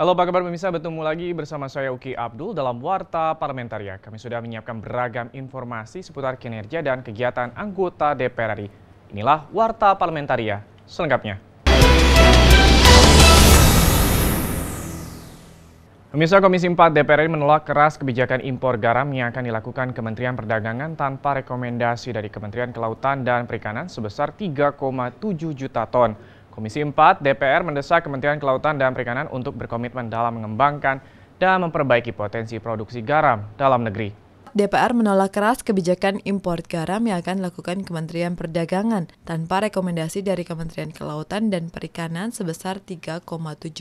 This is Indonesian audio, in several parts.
Halo, apa kabar pemirsa? Bertemu lagi bersama saya Uki Abdul dalam Warta Parlamentaria. Kami sudah menyiapkan beragam informasi seputar kinerja dan kegiatan anggota DPR RI. Inilah Warta Parlamentaria selengkapnya. Pemirsa, Komisi 4 DPR RI menolak keras kebijakan impor garam yang akan dilakukan Kementerian Perdagangan tanpa rekomendasi dari Kementerian Kelautan dan Perikanan sebesar 3,7 juta ton. Komisi 4 DPR mendesak Kementerian Kelautan dan Perikanan untuk berkomitmen dalam mengembangkan dan memperbaiki potensi produksi garam dalam negeri. DPR menolak keras kebijakan impor garam yang akan dilakukan Kementerian Perdagangan tanpa rekomendasi dari Kementerian Kelautan dan Perikanan sebesar 3,7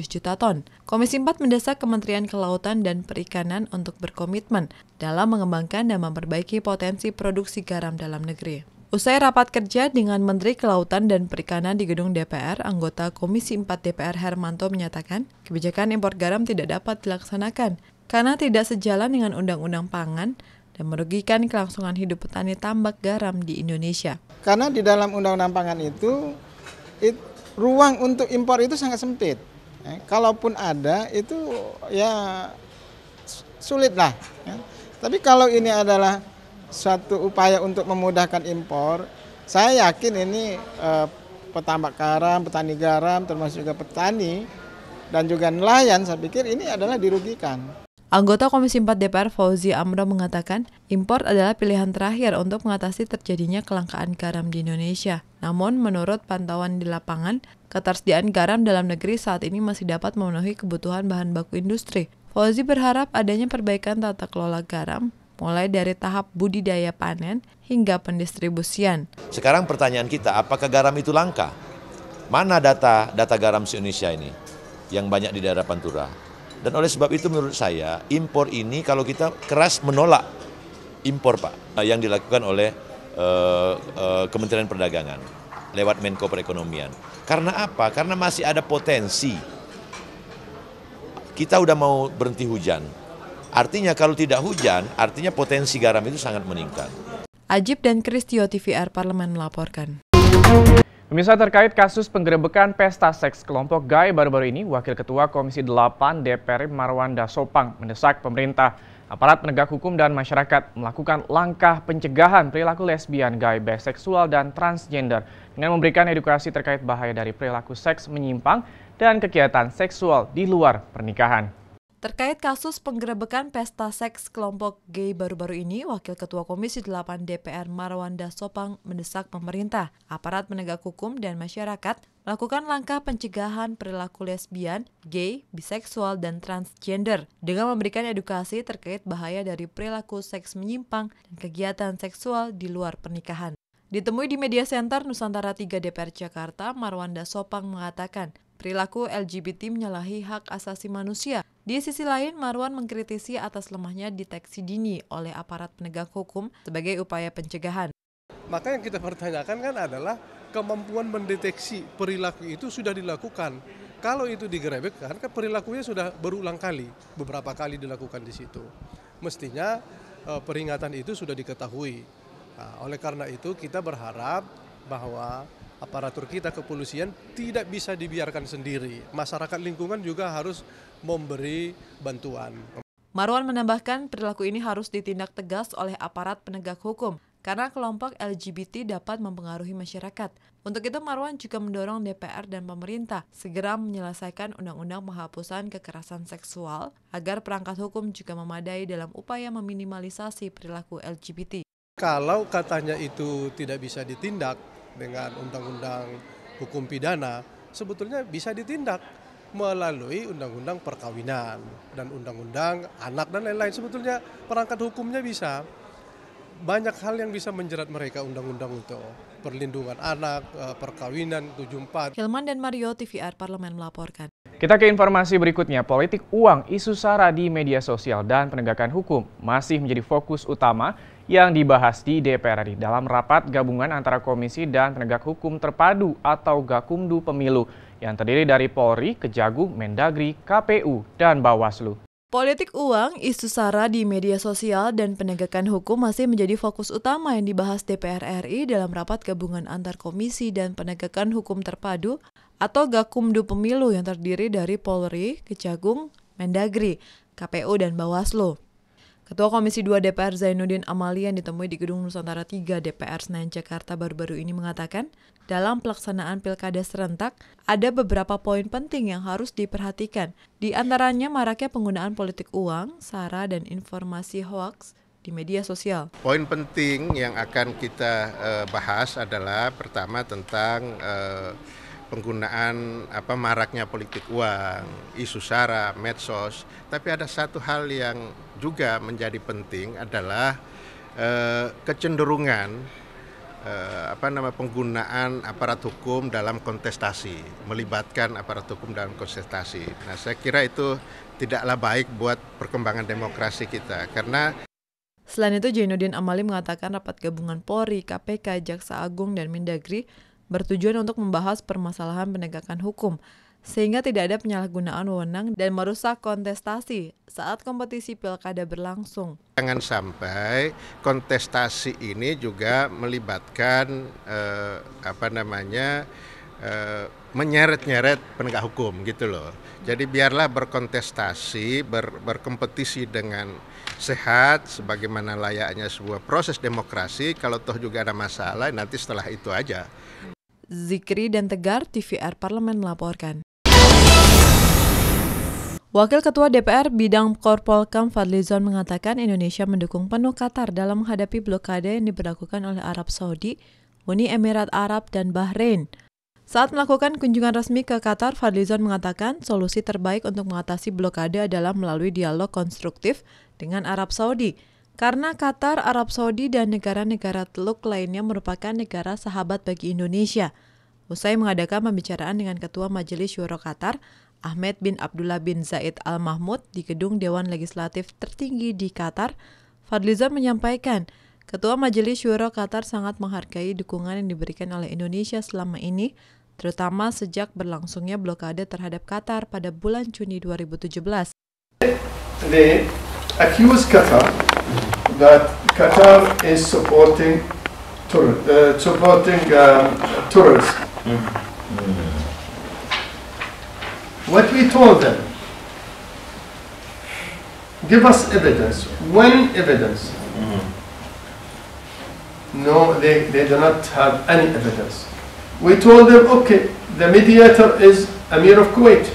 juta ton. Komisi 4 mendesak Kementerian Kelautan dan Perikanan untuk berkomitmen dalam mengembangkan dan memperbaiki potensi produksi garam dalam negeri. Usai rapat kerja dengan Menteri Kelautan dan Perikanan di gedung DPR, anggota Komisi 4 DPR Hermanto menyatakan kebijakan impor garam tidak dapat dilaksanakan karena tidak sejalan dengan Undang-Undang Pangan dan merugikan kelangsungan hidup petani tambak garam di Indonesia. Karena di dalam Undang-Undang Pangan itu ruang untuk impor itu sangat sempit. Kalaupun ada itu ya sulit lah. Tapi kalau ini adalah suatu upaya untuk memudahkan impor, saya yakin ini petambak garam, petani garam, termasuk juga petani dan juga nelayan, saya pikir ini adalah dirugikan. Anggota Komisi 4 DPR Fauzi Amro mengatakan impor adalah pilihan terakhir untuk mengatasi terjadinya kelangkaan garam di Indonesia. Namun menurut pantauan di lapangan, ketersediaan garam dalam negeri saat ini masih dapat memenuhi kebutuhan bahan baku industri. Fauzi berharap adanya perbaikan tata kelola garam, mulai dari tahap budidaya panen hingga pendistribusian. Sekarang pertanyaan kita, apakah garam itu langka? Mana data garam se-Indonesia ini yang banyak di daerah Pantura? Dan oleh sebab itu menurut saya, impor ini kalau kita keras menolak impor Pak, yang dilakukan oleh Kementerian Perdagangan lewat Menko Perekonomian. Karena apa? Karena masih ada potensi. Kita udah mau berhenti hujan. Artinya kalau tidak hujan, artinya potensi garam itu sangat meningkat. Ajib dan Kristio TVR Parlemen melaporkan. Pemirsa, terkait kasus penggerebekan pesta seks kelompok gay baru-baru ini, Wakil Ketua Komisi 8 DPR Marwanda Sopang mendesak pemerintah, aparat penegak hukum dan masyarakat melakukan langkah pencegahan perilaku lesbian, gay, biseksual, dan transgender dengan memberikan edukasi terkait bahaya dari perilaku seks menyimpang dan kegiatan seksual di luar pernikahan. Terkait kasus penggerebekan pesta seks kelompok gay baru-baru ini, Wakil Ketua Komisi 8 DPR Marwanda Sopang mendesak pemerintah, aparat penegak hukum, dan masyarakat melakukan langkah pencegahan perilaku lesbian, gay, biseksual, dan transgender dengan memberikan edukasi terkait bahaya dari perilaku seks menyimpang dan kegiatan seksual di luar pernikahan. Ditemui di Media Center Nusantara 3 DPR Jakarta, Marwanda Sopang mengatakan perilaku LGBT menyalahi hak asasi manusia. Di sisi lain, Marwan mengkritisi atas lemahnya deteksi dini oleh aparat penegak hukum sebagai upaya pencegahan. Maka yang kita pertanyakan kan adalah kemampuan mendeteksi perilaku itu sudah dilakukan. Kalau itu digerebekkan, kan perilakunya sudah berulang kali, beberapa kali dilakukan di situ. Mestinya peringatan itu sudah diketahui. Nah, oleh karena itu kita berharap bahwa aparatur kita kepolisian tidak bisa dibiarkan sendiri. Masyarakat lingkungan juga harus memberi bantuan. Marwan menambahkan perilaku ini harus ditindak tegas oleh aparat penegak hukum karena kelompok LGBT dapat mempengaruhi masyarakat. Untuk itu Marwan juga mendorong DPR dan pemerintah segera menyelesaikan undang-undang penghapusan kekerasan seksual agar perangkat hukum juga memadai dalam upaya meminimalisasi perilaku LGBT. Kalau katanya itu tidak bisa ditindak dengan undang-undang hukum pidana, sebetulnya bisa ditindak melalui undang-undang perkawinan dan undang-undang anak dan lain-lain. Sebetulnya perangkat hukumnya bisa. Banyak hal yang bisa menjerat mereka undang-undang itu. Perlindungan anak, perkawinan, 74. Hilman dan Mario TVR Parlemen melaporkan. Kita ke informasi berikutnya. Politik uang, isu sara di media sosial, dan penegakan hukum masih menjadi fokus utama yang dibahas di DPR RI dalam rapat gabungan antara Komisi dan Penegak Hukum Terpadu atau Gakumdu Pemilu yang terdiri dari Polri, Kejagung, Mendagri, KPU, dan Bawaslu. Politik uang, isu SARA di media sosial, dan penegakan hukum masih menjadi fokus utama yang dibahas DPR RI dalam rapat gabungan antar komisi dan penegakan hukum terpadu atau Gakumdu Pemilu yang terdiri dari Polri, Kejagung, Mendagri, KPU, dan Bawaslu. Ketua Komisi 2 DPR Zainuddin Amali yang ditemui di Gedung Nusantara 3 DPR Senayan Jakarta baru-baru ini mengatakan, dalam pelaksanaan pilkada serentak, ada beberapa poin penting yang harus diperhatikan. Di antaranya maraknya penggunaan politik uang, SARA, dan informasi hoaks di media sosial. Poin penting yang akan kita bahas adalah pertama tentang penggunaan maraknya politik uang, isu SARA, medsos. Tapi ada satu hal yang juga menjadi penting adalah kecenderungan penggunaan aparat hukum dalam kontestasi, melibatkan aparat hukum dalam kontestasi. Nah, saya kira itu tidaklah baik buat perkembangan demokrasi kita karena Selain itu, Zainuddin Amali mengatakan rapat gabungan Polri, KPK, Jaksa Agung, dan Mendagri bertujuan untuk membahas permasalahan penegakan hukum, sehingga tidak ada penyalahgunaan wewenang dan merusak kontestasi saat kompetisi pilkada berlangsung. Jangan sampai kontestasi ini juga melibatkan menyeret-nyeret penegak hukum gitu loh. Jadi biarlah berkontestasi, berkompetisi dengan sehat sebagaimana layaknya sebuah proses demokrasi. Kalau toh juga ada masalah nanti setelah itu aja. Zikri dan Tegar, TVR Parlemen melaporkan. Wakil Ketua DPR Bidang Korpolkam Fadlizon mengatakan Indonesia mendukung penuh Qatar dalam menghadapi blokade yang diberlakukan oleh Arab Saudi, Uni Emirat Arab, dan Bahrain. Saat melakukan kunjungan resmi ke Qatar, Fadlizon mengatakan solusi terbaik untuk mengatasi blokade adalah melalui dialog konstruktif dengan Arab Saudi. Karena Qatar, Arab Saudi, dan negara-negara Teluk lainnya merupakan negara sahabat bagi Indonesia. Usai mengadakan pembicaraan dengan Ketua Majelis Syuro Qatar, Ahmed bin Abdullah bin Zaid Al Mahmud di Gedung Dewan Legislatif tertinggi di Qatar, Fadlizon menyampaikan, Ketua Majelis Syuro Qatar sangat menghargai dukungan yang diberikan oleh Indonesia selama ini, terutama sejak berlangsungnya blokade terhadap Qatar pada bulan Juni 2017. They accuse Qatar that Qatar is supporting terrorism. What we told them, give us evidence. When evidence? No, they do not have any evidence. We told them, okay, the mediator is Amir of Kuwait,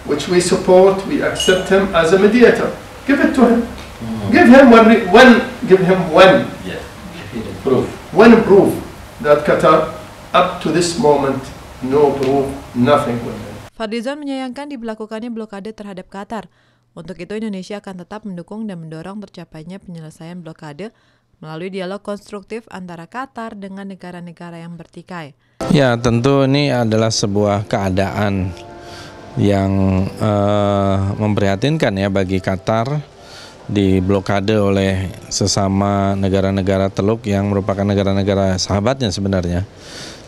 which we support, we accept him as a mediator. Give it to him. Give him one proof that Qatar, up to this moment, no proof, nothing with him. Fadlizon menyayangkan diberlakukannya blokade terhadap Qatar. Untuk itu Indonesia akan tetap mendukung dan mendorong tercapainya penyelesaian blokade melalui dialog konstruktif antara Qatar dengan negara-negara yang bertikai. Ya, tentu ini adalah sebuah keadaan yang memprihatinkan ya bagi Qatar, diblokade oleh sesama negara-negara Teluk yang merupakan negara-negara sahabatnya sebenarnya.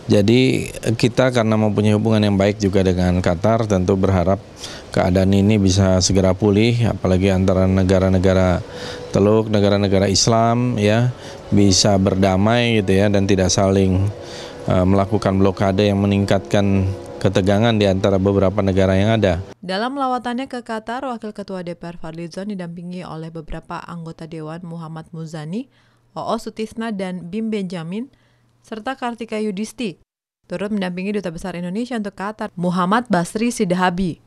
Jadi kita karena mempunyai hubungan yang baik juga dengan Qatar, tentu berharap keadaan ini bisa segera pulih, apalagi antara negara-negara Teluk, negara-negara Islam ya, bisa berdamai gitu ya, dan tidak saling melakukan blokade yang meningkatkan ketegangan di antara beberapa negara yang ada. Dalam lawatannya ke Qatar, Wakil Ketua DPR Fadlizon didampingi oleh beberapa anggota Dewan Muhammad Muzani, Oo Sutisna, dan Bim Benjamin, serta Kartika Yudisti. Turut mendampingi Duta Besar Indonesia untuk Qatar, Muhammad Basri Sidahabi.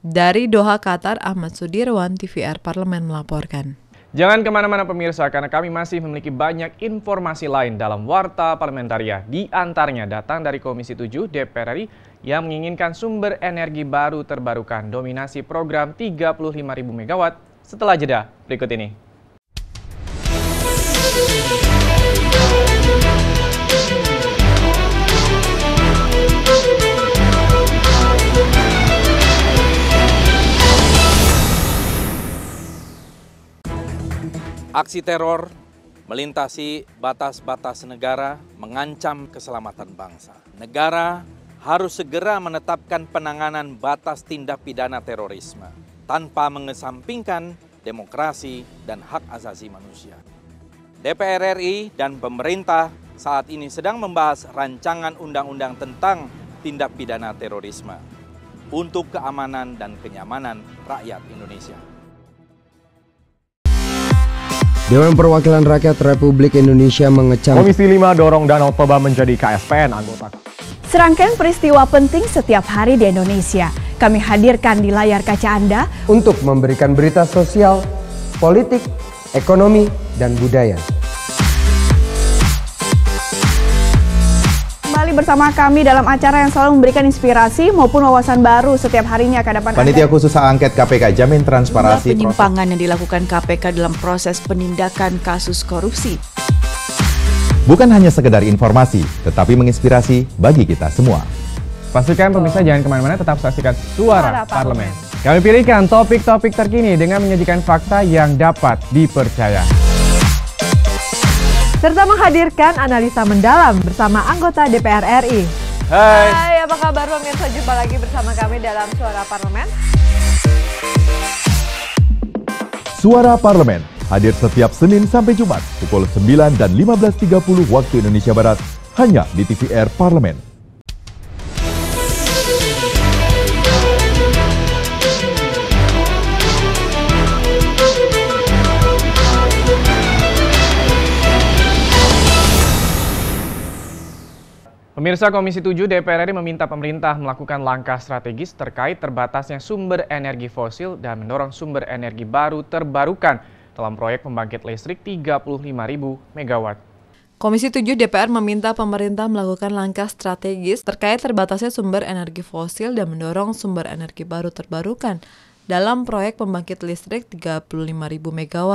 Dari Doha, Qatar, Ahmad Sudirwan, TVR Parlemen melaporkan. Jangan kemana-mana pemirsa, karena kami masih memiliki banyak informasi lain dalam Warta Parlamentaria. Di antaranya datang dari Komisi 7 DPR RI yang menginginkan sumber energi baru terbarukan dominasi program 35.000 MW setelah jeda berikut ini. Aksi teror melintasi batas-batas negara mengancam keselamatan bangsa. Negara harus segera menetapkan penanganan batas tindak pidana terorisme. tanpa mengesampingkan demokrasi dan hak asasi manusia. DPR RI dan pemerintah saat ini sedang membahas rancangan undang-undang tentang tindak pidana terorisme untuk keamanan dan kenyamanan rakyat Indonesia. Dewan Perwakilan Rakyat Republik Indonesia mengecam Komisi 5 dorong Danau Toba menjadi KSPN anggota. Serangkaian peristiwa penting setiap hari di Indonesia kami hadirkan di layar kaca Anda untuk memberikan berita sosial, politik, ekonomi, dan budaya. Kembali bersama kami dalam acara yang selalu memberikan inspirasi maupun wawasan baru setiap harinya ke depan. Panitia Khusus Hak Angket KPK jamin transparansi penyimpangan yang dilakukan KPK dalam proses penindakan kasus korupsi. bukan hanya sekedar informasi, tetapi menginspirasi bagi kita semua. Pastikan pemirsa jangan kemana-mana, tetap saksikan Suara Parlemen. Kami pilihkan topik-topik terkini dengan menyajikan fakta yang dapat dipercaya. Serta menghadirkan analisa mendalam bersama anggota DPR RI. Hai, apa kabar pemirsa? Jumpa lagi bersama kami dalam Suara Parlemen. Suara Parlemen hadir setiap Senin sampai Jumat pukul 9 dan 15.30 waktu Indonesia Barat hanya di TVR Parlemen. Pemirsa, Komisi 7 DPR RI meminta pemerintah melakukan langkah strategis terkait terbatasnya sumber energi fosil dan mendorong sumber energi baru terbarukan dalam proyek pembangkit listrik 35.000 MW. Komisi 7 DPR meminta pemerintah melakukan langkah strategis terkait terbatasnya sumber energi fosil dan mendorong sumber energi baru terbarukan dalam proyek pembangkit listrik 35.000 MW.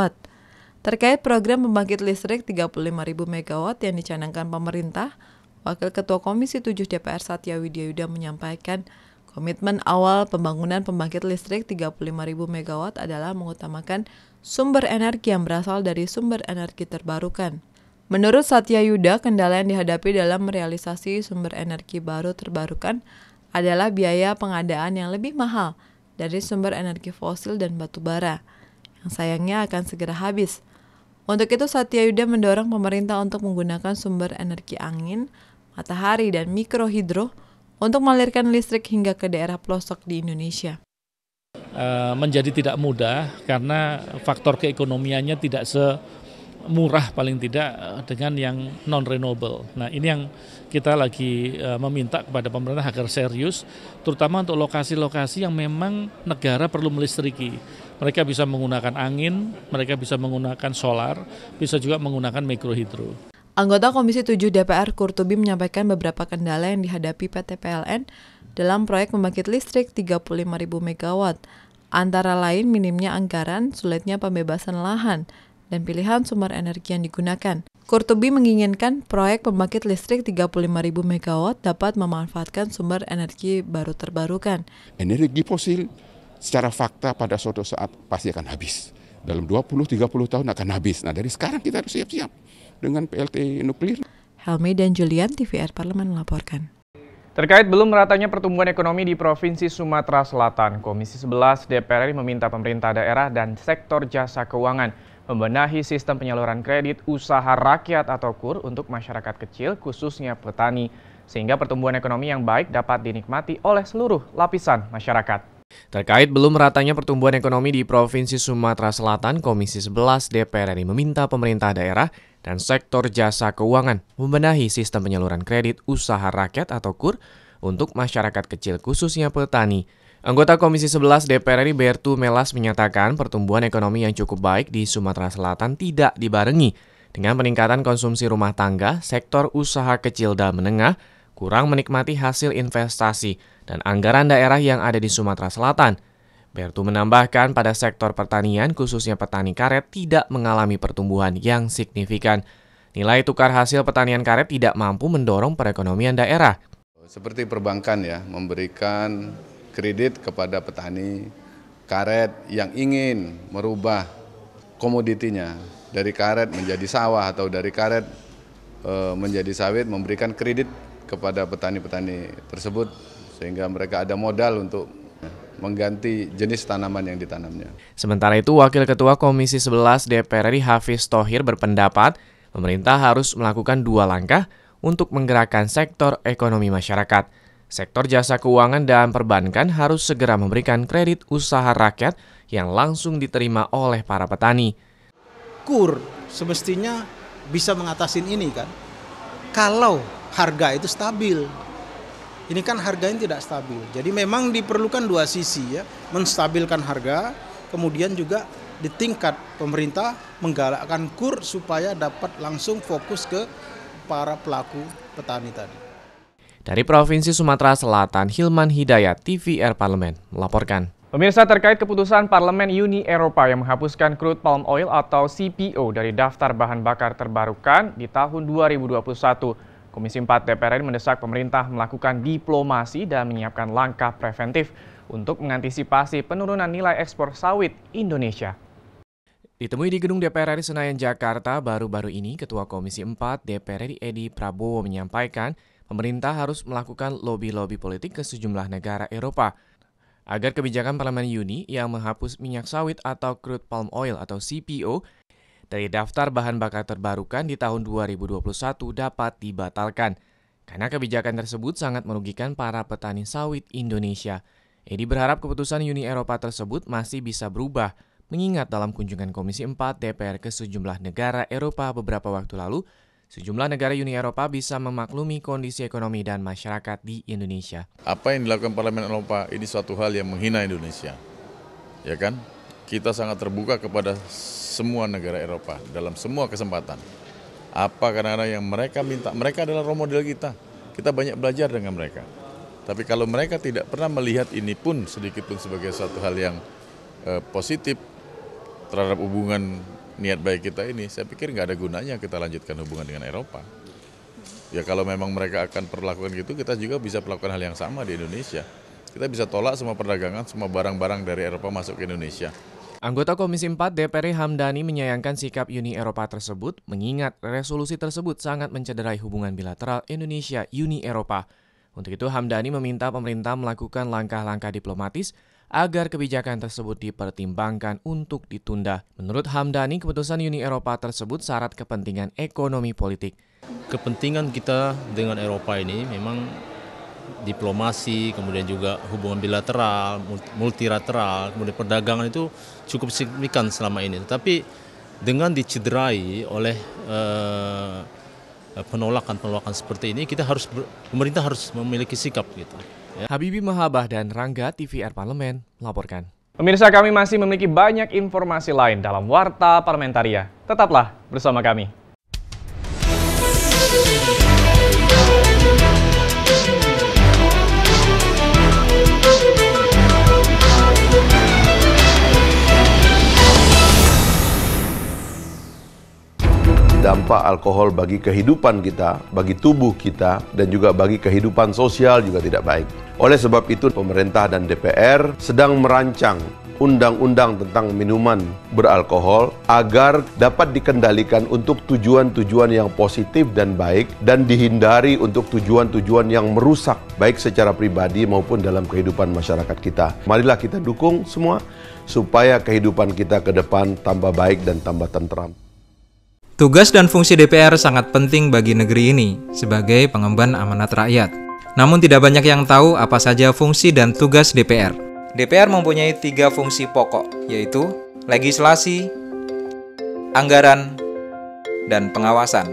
Terkait program pembangkit listrik 35.000 MW yang dicanangkan pemerintah, Wakil Ketua Komisi 7 DPR Satya Widyayuda menyampaikan komitmen awal pembangunan pembangkit listrik 35.000 MW adalah mengutamakan sumber energi yang berasal dari sumber energi terbarukan. Menurut Satya Yuda, kendala yang dihadapi dalam merealisasi sumber energi baru terbarukan adalah biaya pengadaan yang lebih mahal dari sumber energi fosil dan batu bara, yang sayangnya akan segera habis. Untuk itu, Satya Yuda mendorong pemerintah untuk menggunakan sumber energi angin, matahari, dan mikrohidro untuk mengalirkan listrik hingga ke daerah pelosok di Indonesia. Menjadi tidak mudah karena faktor keekonomiannya tidak semurah paling tidak dengan yang non-renewable. Nah, ini yang kita lagi meminta kepada pemerintah agar serius, terutama untuk lokasi-lokasi yang memang negara perlu melistriki. Mereka bisa menggunakan angin, mereka bisa menggunakan solar, bisa juga menggunakan mikrohidro. Anggota Komisi 7 DPR Kurtubi menyampaikan beberapa kendala yang dihadapi PT PLN dalam proyek pembangkit listrik 35.000 MW, antara lain minimnya anggaran, sulitnya pembebasan lahan, dan pilihan sumber energi yang digunakan. Kurtubi menginginkan proyek pembangkit listrik 35.000 MW dapat memanfaatkan sumber energi baru terbarukan. Energi fosil secara fakta pada suatu saat pasti akan habis. Dalam 20-30 tahun akan habis. Nah, dari sekarang kita harus siap-siap dengan PLT nuklir. Helmi dan Julian, TVR Parlemen melaporkan. Terkait belum meratanya pertumbuhan ekonomi di Provinsi Sumatera Selatan, Komisi 11 DPR RI meminta pemerintah daerah dan sektor jasa keuangan membenahi sistem penyaluran kredit usaha rakyat atau KUR untuk masyarakat kecil, khususnya petani, sehingga pertumbuhan ekonomi yang baik dapat dinikmati oleh seluruh lapisan masyarakat. Terkait belum meratanya pertumbuhan ekonomi di Provinsi Sumatera Selatan, Komisi 11 DPR RI meminta pemerintah daerah dan sektor jasa keuangan membenahi sistem penyaluran kredit usaha rakyat atau KUR untuk masyarakat kecil khususnya petani. Anggota Komisi 11 DPR RI Bertu Melas menyatakan pertumbuhan ekonomi yang cukup baik di Sumatera Selatan tidak dibarengi dengan peningkatan konsumsi rumah tangga, sektor usaha kecil dan menengah, kurang menikmati hasil investasi dan anggaran daerah yang ada di Sumatera Selatan. Bertu menambahkan pada sektor pertanian, khususnya petani karet, tidak mengalami pertumbuhan yang signifikan. Nilai tukar hasil pertanian karet tidak mampu mendorong perekonomian daerah. Seperti perbankan ya, memberikan kredit kepada petani karet yang ingin merubah komoditinya dari karet menjadi sawah atau dari karet menjadi sawit, memberikan kredit kepada petani-petani tersebut sehingga mereka ada modal untuk mengganti jenis tanaman yang ditanamnya. Sementara itu, Wakil Ketua Komisi 11 DPR RI Hafiz Thohir berpendapat pemerintah harus melakukan 2 langkah untuk menggerakkan sektor ekonomi masyarakat. Sektor jasa keuangan dan perbankan harus segera memberikan kredit usaha rakyat yang langsung diterima oleh para petani. KUR semestinya bisa mengatasi ini kan, kalau harga itu stabil. Ini kan harganya tidak stabil, jadi memang diperlukan 2 sisi ya, menstabilkan harga, kemudian juga di tingkat pemerintah menggalakkan KUR supaya dapat langsung fokus ke para pelaku petani tadi. Dari Provinsi Sumatera Selatan, Hilman Hidayat, TVR Parlemen, melaporkan. Pemirsa, terkait keputusan Parlemen Uni Eropa yang menghapuskan crude palm oil atau CPO dari daftar bahan bakar terbarukan di tahun 2021, Komisi 4 DPR RI mendesak pemerintah melakukan diplomasi dan menyiapkan langkah preventif untuk mengantisipasi penurunan nilai ekspor sawit Indonesia. Ditemui di Gedung DPR RI Senayan, Jakarta, baru-baru ini, Ketua Komisi 4 DPR RI Edi Prabowo menyampaikan pemerintah harus melakukan lobi-lobi politik ke sejumlah negara Eropa agar kebijakan Parlemen Uni yang menghapus minyak sawit atau crude palm oil atau CPO dari daftar bahan bakar terbarukan di tahun 2021 dapat dibatalkan. Karena kebijakan tersebut sangat merugikan para petani sawit Indonesia. Edi berharap keputusan Uni Eropa tersebut masih bisa berubah, mengingat dalam kunjungan Komisi 4 DPR ke sejumlah negara Eropa beberapa waktu lalu, sejumlah negara Uni Eropa bisa memaklumi kondisi ekonomi dan masyarakat di Indonesia. Apa yang dilakukan Parlemen Eropa ini suatu hal yang menghina Indonesia. Ya kan? Kita sangat terbuka kepada semua negara Eropa dalam semua kesempatan. Apa kadang-kadang yang mereka minta, mereka adalah role model kita. Kita banyak belajar dengan mereka. Tapi kalau mereka tidak pernah melihat ini pun sedikit pun sebagai suatu hal yang positif terhadap hubungan niat baik kita ini, saya pikir nggak ada gunanya kita lanjutkan hubungan dengan Eropa. Ya kalau memang mereka akan perlakukan gitu, kita juga bisa melakukan hal yang sama di Indonesia. Kita bisa tolak semua perdagangan, semua barang-barang dari Eropa masuk ke Indonesia. Anggota Komisi 4 DPR RI Hamdani menyayangkan sikap Uni Eropa tersebut, mengingat resolusi tersebut sangat mencederai hubungan bilateral Indonesia-Uni Eropa. Untuk itu, Hamdani meminta pemerintah melakukan langkah-langkah diplomatis agar kebijakan tersebut dipertimbangkan untuk ditunda. Menurut Hamdani, keputusan Uni Eropa tersebut syarat kepentingan ekonomi politik. Kepentingan kita dengan Eropa ini memang diplomasi, kemudian juga hubungan bilateral, multilateral, kemudian perdagangan itu cukup signifikan selama ini. Tetapi dengan dicederai oleh penolakan-penolakan seperti ini, pemerintah harus memiliki sikap gitu. Ya. Habibie Mahabah dan Rangga, TVR Parlemen, melaporkan. Pemirsa, kami masih memiliki banyak informasi lain dalam Warta Parlamentaria. Tetaplah bersama kami. Dampak alkohol bagi kehidupan kita, bagi tubuh kita, dan juga bagi kehidupan sosial juga tidak baik. Oleh sebab itu, pemerintah dan DPR sedang merancang undang-undang tentang minuman beralkohol agar dapat dikendalikan untuk tujuan-tujuan yang positif dan baik dan dihindari untuk tujuan-tujuan yang merusak baik secara pribadi maupun dalam kehidupan masyarakat kita. Marilah kita dukung semua supaya kehidupan kita ke depan tambah baik dan tambah tentram. Tugas dan fungsi DPR sangat penting bagi negeri ini sebagai pengemban amanat rakyat. Namun tidak banyak yang tahu apa saja fungsi dan tugas DPR. DPR mempunyai 3 fungsi pokok, yaitu legislasi, anggaran, dan pengawasan.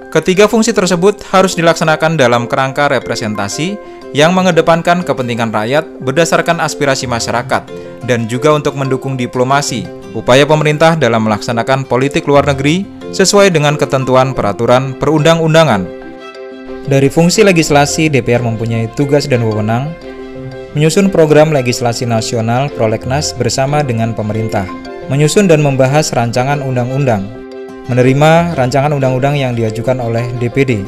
Ketiga fungsi tersebut harus dilaksanakan dalam kerangka representasi yang mengedepankan kepentingan rakyat berdasarkan aspirasi masyarakat dan juga untuk mendukung diplomasi, upaya pemerintah dalam melaksanakan politik luar negeri sesuai dengan ketentuan peraturan perundang-undangan. Dari fungsi legislasi, DPR mempunyai tugas dan wewenang menyusun program legislasi nasional Prolegnas bersama dengan pemerintah, menyusun dan membahas rancangan undang-undang, menerima rancangan undang-undang yang diajukan oleh DPD,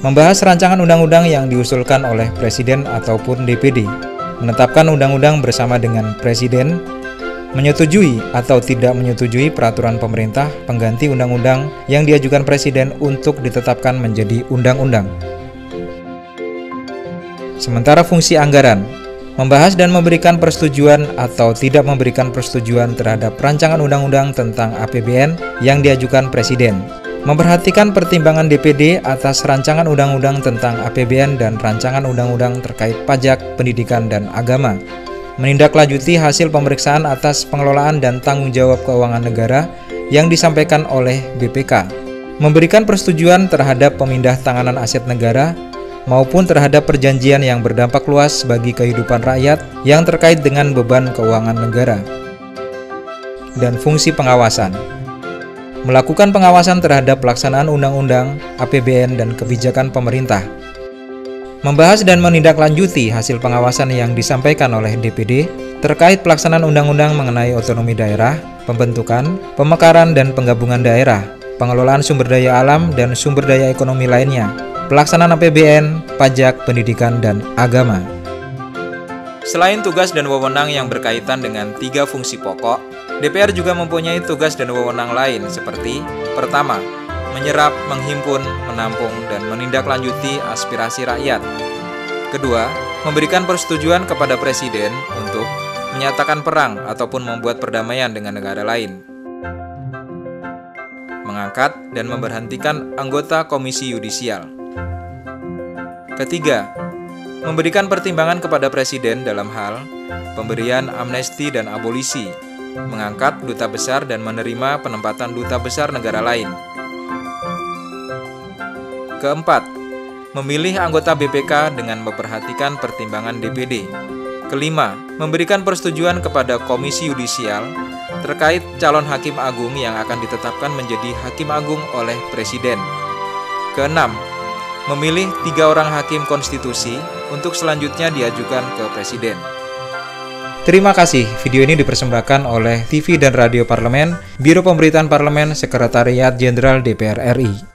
membahas rancangan undang-undang yang diusulkan oleh Presiden ataupun DPD, menetapkan undang-undang bersama dengan Presiden, menyetujui atau tidak menyetujui peraturan pemerintah pengganti undang-undang yang diajukan Presiden untuk ditetapkan menjadi undang-undang. Sementara fungsi anggaran, membahas dan memberikan persetujuan atau tidak memberikan persetujuan terhadap rancangan undang-undang tentang APBN yang diajukan Presiden, memperhatikan pertimbangan DPD atas rancangan undang-undang tentang APBN dan rancangan undang-undang terkait pajak, pendidikan, dan agama, menindaklanjuti hasil pemeriksaan atas pengelolaan dan tanggung jawab keuangan negara yang disampaikan oleh BPK, memberikan persetujuan terhadap pemindah tanganan aset negara maupun terhadap perjanjian yang berdampak luas bagi kehidupan rakyat yang terkait dengan beban keuangan negara. Dan fungsi pengawasan, melakukan pengawasan terhadap pelaksanaan undang-undang, APBN, dan kebijakan pemerintah, membahas dan menindaklanjuti hasil pengawasan yang disampaikan oleh DPD terkait pelaksanaan undang-undang mengenai otonomi daerah, pembentukan, pemekaran dan penggabungan daerah, pengelolaan sumber daya alam dan sumber daya ekonomi lainnya, pelaksanaan APBN, pajak, pendidikan, dan agama. Selain tugas dan wewenang yang berkaitan dengan 3 fungsi pokok, DPR juga mempunyai tugas dan wewenang lain seperti: pertama, menyerap, menghimpun, menampung, dan menindaklanjuti aspirasi rakyat. Kedua, memberikan persetujuan kepada Presiden untuk menyatakan perang ataupun membuat perdamaian dengan negara lain. Mengangkat dan memberhentikan anggota Komisi Yudisial. Ketiga, memberikan pertimbangan kepada Presiden dalam hal pemberian amnesti dan abolisi, mengangkat duta besar dan menerima penempatan duta besar negara lain. Keempat, memilih anggota BPK dengan memperhatikan pertimbangan DPD. Kelima, memberikan persetujuan kepada Komisi Yudisial terkait calon Hakim Agung yang akan ditetapkan menjadi Hakim Agung oleh Presiden. Keenam, memilih 3 orang Hakim Konstitusi untuk selanjutnya diajukan ke Presiden. Terima kasih. Video ini dipersembahkan oleh TV dan Radio Parlemen, Biro Pemberitaan Parlemen, Sekretariat Jenderal DPR RI.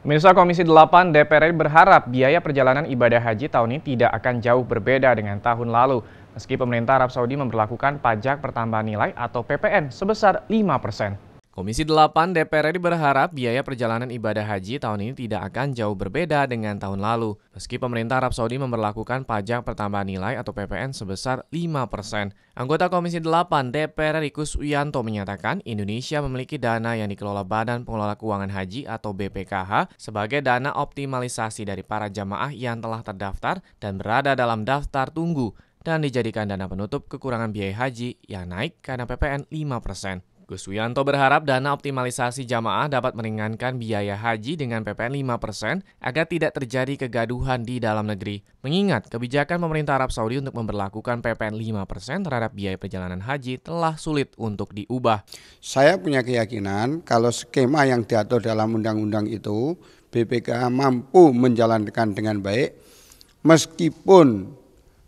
Pemirsa, Komisi 8 DPR RI berharap biaya perjalanan ibadah haji tahun ini tidak akan jauh berbeda dengan tahun lalu, meski pemerintah Arab Saudi memberlakukan pajak pertambahan nilai atau PPN sebesar 5%. Komisi 8 DPR RI berharap biaya perjalanan ibadah haji tahun ini tidak akan jauh berbeda dengan tahun lalu, meski pemerintah Arab Saudi memberlakukan pajak pertambahan nilai atau PPN sebesar 5%. Anggota Komisi 8 DPR RI Kus Wiyanto menyatakan Indonesia memiliki dana yang dikelola Badan Pengelola Keuangan Haji atau BPKH sebagai dana optimalisasi dari para jamaah yang telah terdaftar dan berada dalam daftar tunggu dan dijadikan dana penutup kekurangan biaya haji yang naik karena PPN 5%. Gus Wiyanto berharap dana optimalisasi jamaah dapat meringankan biaya haji dengan PPN 5% agar tidak terjadi kegaduhan di dalam negeri. Mengingat kebijakan pemerintah Arab Saudi untuk memberlakukan PPN 5% terhadap biaya perjalanan haji telah sulit untuk diubah. Saya punya keyakinan kalau skema yang diatur dalam undang-undang itu BPKH mampu menjalankan dengan baik meskipun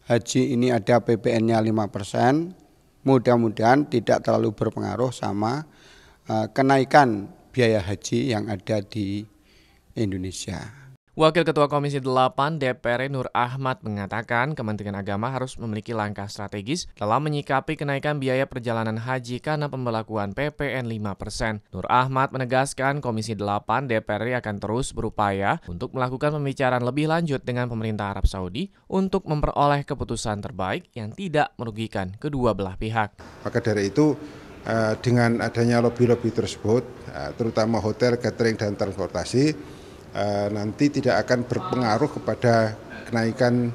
haji ini ada PPN-nya 5%. Mudah-mudahan tidak terlalu berpengaruh sama kenaikan biaya haji yang ada di Indonesia. Wakil Ketua Komisi 8 DPR Nur Ahmad mengatakan Kementerian Agama harus memiliki langkah strategis dalam menyikapi kenaikan biaya perjalanan haji karena pemberlakuan PPN 5%. Nur Ahmad menegaskan Komisi 8 DPR RI akan terus berupaya untuk melakukan pembicaraan lebih lanjut dengan pemerintah Arab Saudi untuk memperoleh keputusan terbaik yang tidak merugikan kedua belah pihak. Maka dari itu dengan adanya lobby-lobby tersebut, terutama hotel, catering, dan transportasi, nanti tidak akan berpengaruh kepada kenaikan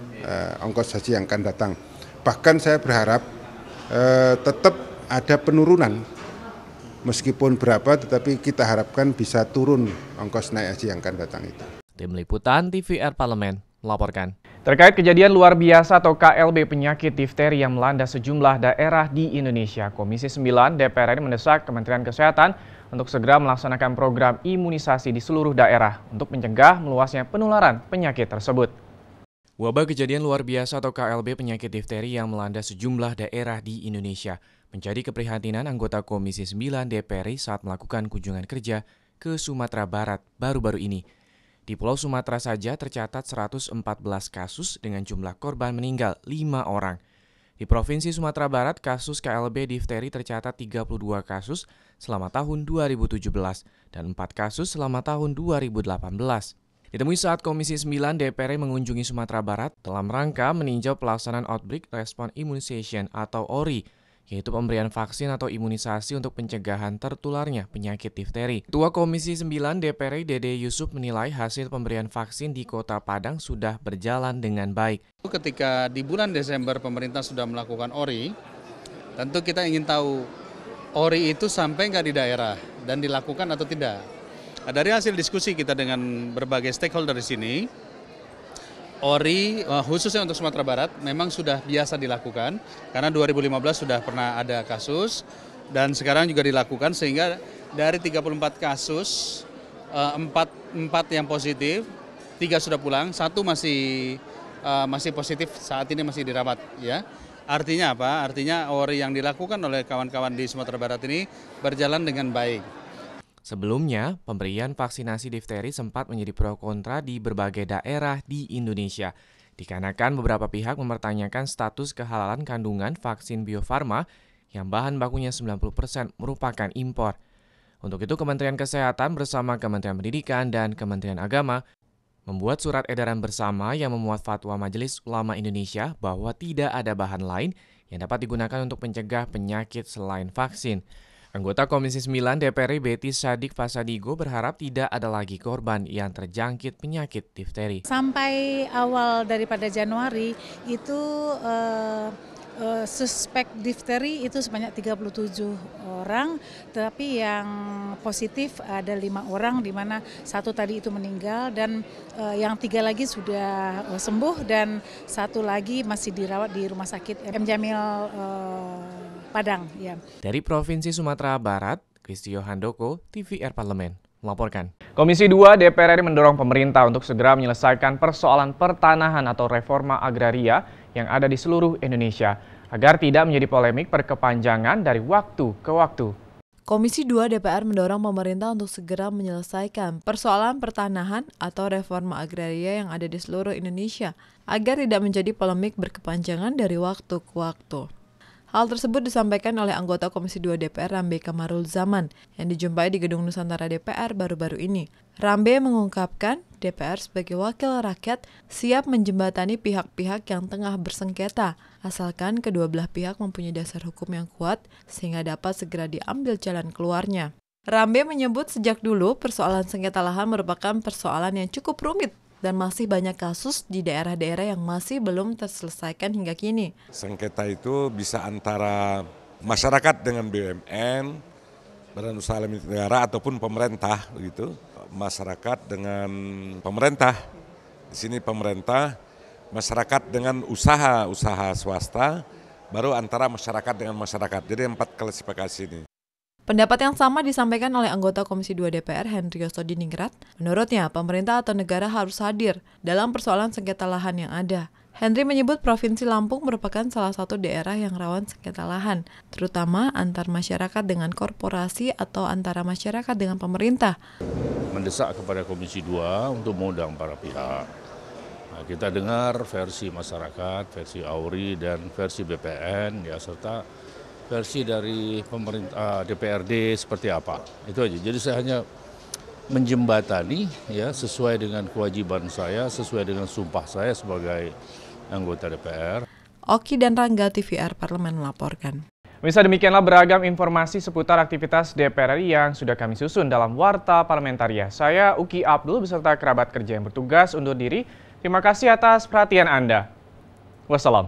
ongkos haji yang akan datang. Bahkan saya berharap tetap ada penurunan, meskipun berapa, tetapi kita harapkan bisa turun ongkos naik haji yang akan datang itu. Tim Liputan TVR Parlemen melaporkan. Terkait kejadian luar biasa atau KLB penyakit difteri yang melanda sejumlah daerah di Indonesia, Komisi 9 DPR RI mendesak Kementerian Kesehatan untuk segera melaksanakan program imunisasi di seluruh daerah untuk mencegah meluasnya penularan penyakit tersebut. Wabah kejadian luar biasa atau KLB penyakit difteri yang melanda sejumlah daerah di Indonesia menjadi keprihatinan anggota Komisi 9 DPR RI saat melakukan kunjungan kerja ke Sumatera Barat baru-baru ini. Di Pulau Sumatera saja tercatat 114 kasus dengan jumlah korban meninggal 5 orang. Di Provinsi Sumatera Barat, kasus KLB difteri tercatat 32 kasus selama tahun 2017 dan 4 kasus selama tahun 2018. Ditemui saat Komisi 9 DPR mengunjungi Sumatera Barat dalam rangka meninjau pelaksanaan Outbreak Response Immunization atau ORI, yaitu pemberian vaksin atau imunisasi untuk pencegahan tertularnya penyakit difteri. Ketua Komisi 9 DPR Dede Yusuf menilai hasil pemberian vaksin di Kota Padang sudah berjalan dengan baik. Ketika di bulan Desember pemerintah sudah melakukan ORI, tentu kita ingin tahu ORI itu sampai nggak di daerah dan dilakukan atau tidak. Nah, dari hasil diskusi kita dengan berbagai stakeholder di sini, ORI khususnya untuk Sumatera Barat memang sudah biasa dilakukan karena 2015 sudah pernah ada kasus dan sekarang juga dilakukan sehingga dari 34 kasus 4 yang positif, 3 sudah pulang, 1 masih positif saat ini masih dirawat ya. Artinya apa? Artinya ORI yang dilakukan oleh kawan-kawan di Sumatera Barat ini berjalan dengan baik. Sebelumnya, pemberian vaksinasi difteri sempat menjadi pro kontra di berbagai daerah di Indonesia. Dikarenakan beberapa pihak mempertanyakan status kehalalan kandungan vaksin Bio Farma yang bahan bakunya 90% merupakan impor. Untuk itu, Kementerian Kesehatan bersama Kementerian Pendidikan dan Kementerian Agama membuat surat edaran bersama yang memuat fatwa Majelis Ulama Indonesia bahwa tidak ada bahan lain yang dapat digunakan untuk mencegah penyakit selain vaksin. Anggota Komisi 9 DPR Betty Sadik Fasadigo berharap tidak ada lagi korban yang terjangkit penyakit difteri. Sampai awal daripada Januari itu suspek difteri itu sebanyak 37 orang, tetapi yang positif ada 5 orang, di mana 1 tadi itu meninggal dan yang 3 lagi sudah sembuh dan 1 lagi masih dirawat di Rumah Sakit M. Jamil Padang. Ya. Dari Provinsi Sumatera Barat, Kristio Handoko, TVR Parlemen, melaporkan. Komisi 2 DPR RI mendorong pemerintah untuk segera menyelesaikan persoalan pertanahan atau reforma agraria yang ada di seluruh Indonesia, agar tidak menjadi polemik berkepanjangan dari waktu ke waktu. Komisi 2 DPR mendorong pemerintah untuk segera menyelesaikan persoalan pertanahan atau reforma agraria yang ada di seluruh Indonesia, agar tidak menjadi polemik berkepanjangan dari waktu ke waktu. Hal tersebut disampaikan oleh anggota Komisi 2 DPR Rambe Kamarul Zaman yang dijumpai di Gedung Nusantara DPR baru-baru ini. Rambe mengungkapkan DPR sebagai wakil rakyat siap menjembatani pihak-pihak yang tengah bersengketa, asalkan kedua belah pihak mempunyai dasar hukum yang kuat sehingga dapat segera diambil jalan keluarnya. Rambe menyebut sejak dulu persoalan sengketa lahan merupakan persoalan yang cukup rumit dan masih banyak kasus di daerah-daerah yang masih belum terselesaikan hingga kini. Sengketa itu bisa antara masyarakat dengan BUMN, Badan Usaha Milik Negara ataupun pemerintah begitu. Masyarakat dengan pemerintah. Di sini pemerintah, masyarakat dengan usaha swasta, baru antara masyarakat dengan masyarakat. Jadi 4 klasifikasi ini. Pendapat yang sama disampaikan oleh anggota Komisi 2 DPR Henry Yosodiningrat. Menurutnya, pemerintah atau negara harus hadir dalam persoalan sengketa lahan yang ada. Henry menyebut Provinsi Lampung merupakan salah satu daerah yang rawan sengketa lahan, terutama antar masyarakat dengan korporasi atau antara masyarakat dengan pemerintah. Mendesak kepada Komisi 2 untuk mengundang para pihak. Nah, kita dengar versi masyarakat, versi AURI dan versi BPN, ya serta versi dari pemerintah DPRD seperti apa. Itu aja. Jadi saya hanya menjembatani ya sesuai dengan kewajiban saya, sesuai dengan sumpah saya sebagai anggota DPR. Oki dan Rangga, TVR Parlemen melaporkan. Pemirsa, demikianlah beragam informasi seputar aktivitas DPR RI yang sudah kami susun dalam Warta Parlamentaria. Saya Uki Abdul beserta kerabat kerja yang bertugas undur diri. Terima kasih atas perhatian Anda. Wassalam.